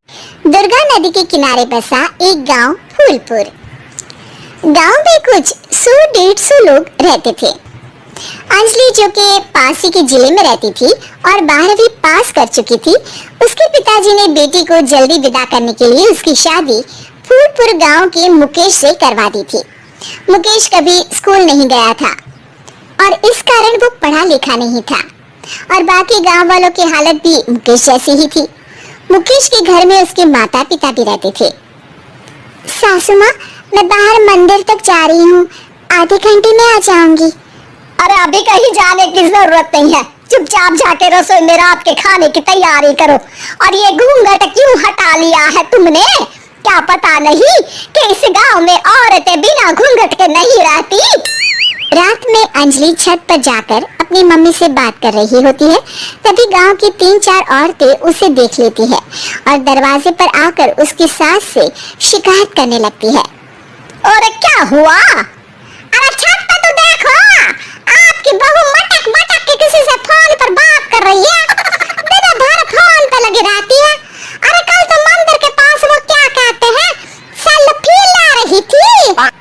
दुर्गा नदी के किनारे बसा एक गांव फूलपुर। गांव में कुछ 100-150 लोग रहते थे। अंजलि, जो कि पास ही के जिले में रहती थी और 12वीं पास कर चुकी थी, उसके पिताजी ने बेटी को जल्दी विदा करने के लिए उसकी शादी फूलपुर गांव के मुकेश से करवा दी थी। मुकेश कभी स्कूल नहीं गया था और इस कारण वो पढ़ा लिखा नहीं था और बाकी गांव वालों की हालत भी मुकेश जैसी ही थी। मुकेश के घर में उसके माता पिता भी रहते थे। सासू माँ, मैं बाहर मंदिर तक जा रही हूँ, आधे घंटे में आ जाऊंगी। अरे अभी कहीं जाने की जरूरत नहीं है, चुपचाप जाके रसोई में रात के खाने की तैयारी करो। और ये घूंघट क्यों हटा लिया है तुमने? क्या पता नहीं कि इस गांव में औरतें बिना घूंघट के नहीं रहती। रात में अंजलि छत पर जाकर अपनी मम्मी से बात कर रही होती है, तभी गांव की 3-4 औरतें उसे देख लेती है और दरवाजे पर आकर उसकी सास से शिकायत करने लगती है। और क्या हुआ? अरे छत पर तो देखो, आपकी बहू मटक मटक के किसी से फोन पर बात कर रही है। दिन भर फोन पे लगी रहती है। अरे कल तो मंदिर के पास वो क्या कहते हैं, सेल्फी ला रही थी।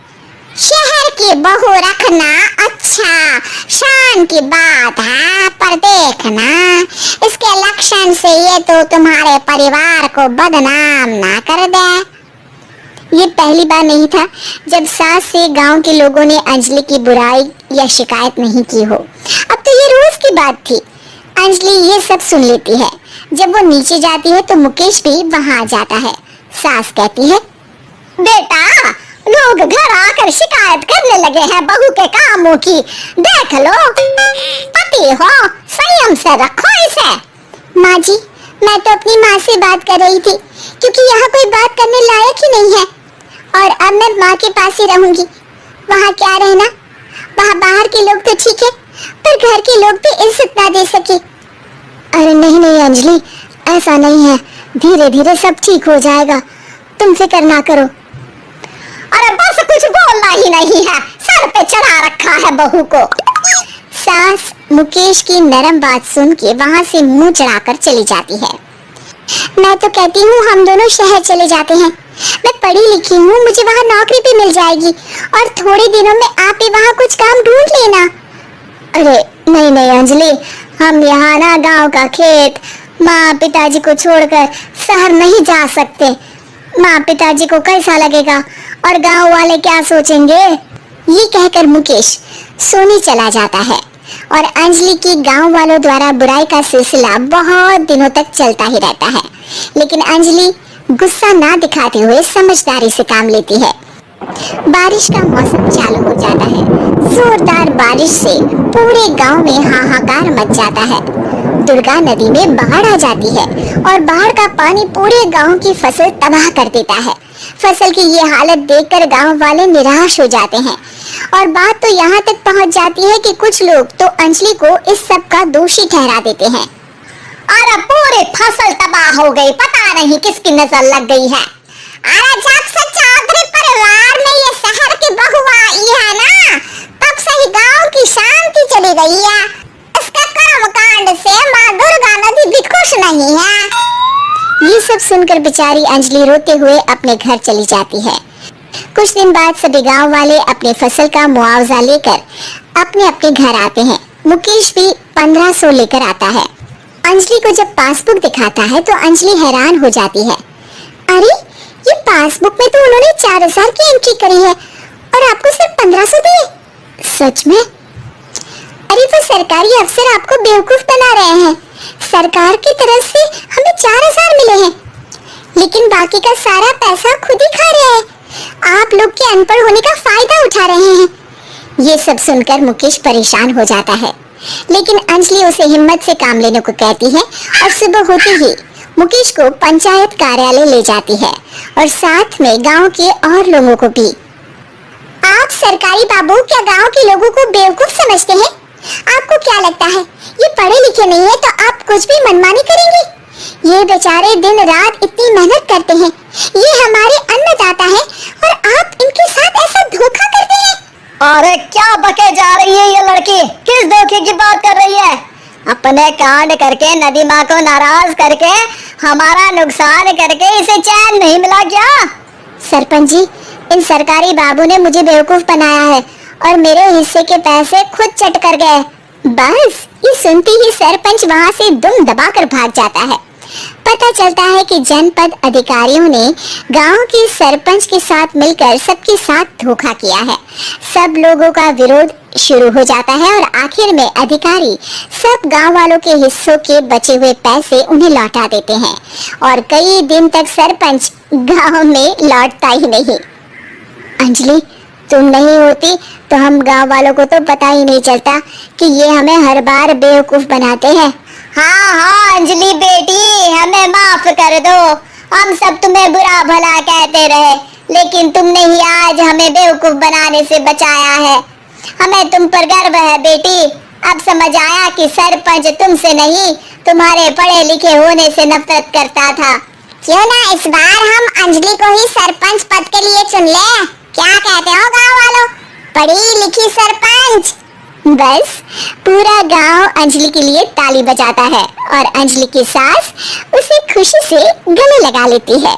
शहर की बहू रखना अच्छा शान की बात है, पर देखना इसके लक्षण से ये तो तुम्हारे परिवार को बदनाम ना कर दे। ये पहली बार नहीं था जब सास से गांव के लोगों ने अंजलि की बुराई या शिकायत नहीं की हो। अब तो ये रोज की बात थी। अंजलि ये सब सुन लेती है। जब वो नीचे जाती है तो मुकेश भी वहां आ जाता है। सास कहती है, बेटा, लोग घर आकर शिकायत करने लगे हैं बहू के कामों की। देख लो, पति हो, संयम से रखो इसे। माँ जी, मैं तो अपनी माँ से बात कर रही थी क्योंकि यहाँ कोई बात करने लायक ही नहीं है और अब मैं माँ के पास ही रहूंगी। वहाँ क्या रहना, वहाँ बाहर के लोग तो ठीक है पर घर के लोग भी इज्जत ना दे सके। अरे नहीं नहीं अंजलि, ऐसा नहीं है, धीरे धीरे सब ठीक हो जाएगा, तुम फिक्र ना करो। अरे बस कुछ बोलना ही नहीं है, सर पे चढ़ा रखा है बहू को। सास मुकेश की नरम बात सुन के वहाँ से मुंह चढ़ाकर चली जाती है। मैं तो कहती हूँ हम दोनों शहर चले जाते हैं। मैं पढ़ी लिखी हूँ, मुझे वहाँ नौकरी भी मिल जाएगी और थोड़े दिनों में आप भी वहाँ कुछ काम ढूंढ लेना। अरे नहीं नहीं अंजलि, हम यहाँ ना गांव का खेत, माँ पिताजी को छोड़कर शहर नहीं जा सकते। माँ पिताजी को कैसा लगेगा और गांव वाले क्या सोचेंगे? ये कहकर मुकेश सोने चला जाता है और अंजलि की गांव वालों द्वारा बुराई का सिलसिला बहुत दिनों तक चलता ही रहता है। लेकिन अंजलि गुस्सा ना दिखाते हुए समझदारी से काम लेती है। बारिश का मौसम चालू हो जाता है। जोरदार बारिश से पूरे गांव में हाहाकार मच जाता है। दुर्गा नदी में बाढ़ आ जाती है और बाढ़ का पानी पूरे गांव की फसल तबाह कर देता है। फसल की ये हालत देखकर गांव वाले निराश हो जाते हैं और बात तो यहाँ तक पहुँच जाती है कि कुछ लोग तो अंजलि को इस सब का दोषी ठहरा देते हैं। अरे पूरी फसल तबाह हो गई, पता नहीं किसकी नजर लग गई है। अरे जब से चौधरी परिवार में ये शहर की बहू आई है ना, तब से ही गांव की शांति चली गई है। इसके कर्मकांड से माँ दुर्गा नदी भी खुश नहीं है। ये सब सुनकर बेचारी अंजलि रोते हुए अपने घर चली जाती है। कुछ दिन बाद सभी गांव वाले अपने फसल का मुआवजा लेकर अपने अपने घर आते हैं। मुकेश भी 1500 लेकर आता है। अंजलि को जब पासबुक दिखाता है तो अंजलि हैरान हो जाती है। अरे ये पासबुक में तो उन्होंने 4000 की एंट्री करी है और आपको सिर्फ 1500 दिए। सच में? अरे वो सरकारी अफसर आपको बेवकूफ बना रहे हैं। सरकार की तरफ से हमें 4000 मिले हैं, लेकिन बाकी का सारा पैसा खुद ही खा रहे हैं। आप लोग के अनपढ़ होने का फायदा उठा रहे हैं। ये सब सुनकर मुकेश परेशान हो जाता है, लेकिन अंजलि उसे हिम्मत से काम लेने को कहती है और सुबह होते ही मुकेश को पंचायत कार्यालय ले जाती है और साथ में गांव के और लोगों को भी। आप सरकारी बाबू क्या गांव के लोगों को बेवकूफ समझते हैं? आपको क्या लगता है ये पढ़े लिखे नहीं है तो आप कुछ भी मनमानी करेंगे? ये बेचारे दिन रात इतनी मेहनत करते हैं, ये हमारे अन्नदाता है और आप इनके साथ ऐसा धोखा करते हैं। अरे क्या बके जा रही है ये लड़की, किस धोखे की बात कर रही है? अपने कांड करके नदी माँ को नाराज करके हमारा नुकसान करके इसे चैन नहीं मिला क्या? सरपंच जी, इन सरकारी बाबू ने मुझे बेवकूफ बनाया है और मेरे हिस्से के पैसे खुद चट कर गए। बस ये सुनते ही सरपंच वहां से दुम दबाकर भाग जाता है। पता चलता है कि जनपद अधिकारियों ने गांव के सरपंच के साथ मिलकर सबके साथ धोखा किया है। सब लोगों का विरोध शुरू हो जाता है और आखिर में अधिकारी सब गांव वालों के हिस्सों के बचे हुए पैसे उन्हें लौटा देते हैं और कई दिन तक सरपंच गांव में लौटता ही नहीं। अंजलि, तुम नहीं होती तो हम गांव वालों को तो पता ही नहीं चलता कि ये हमें हर बार बेवकूफ बनाते हैं। हाँ अंजलि बेटी, हमें माफ कर दो। हम सब तुम्हें बुरा भला कहते रहे, लेकिन तुमने ही आज हमें बेवकूफ बनाने से बचाया है। हमें तुम पर गर्व है बेटी। अब समझ आया कि सरपंच तुमसे नहीं, तुम्हारे पढ़े लिखे होने से नफरत करता था। क्यों ना इस बार हम अंजलि को ही सरपंच पद के लिए चुन ले? क्या कहते हो गांव वालों? पढ़ी लिखी सरपंच। बस पूरा गांव अंजलि के लिए ताली बजाता है और अंजलि की सास उसे खुशी से गले लगा लेती है।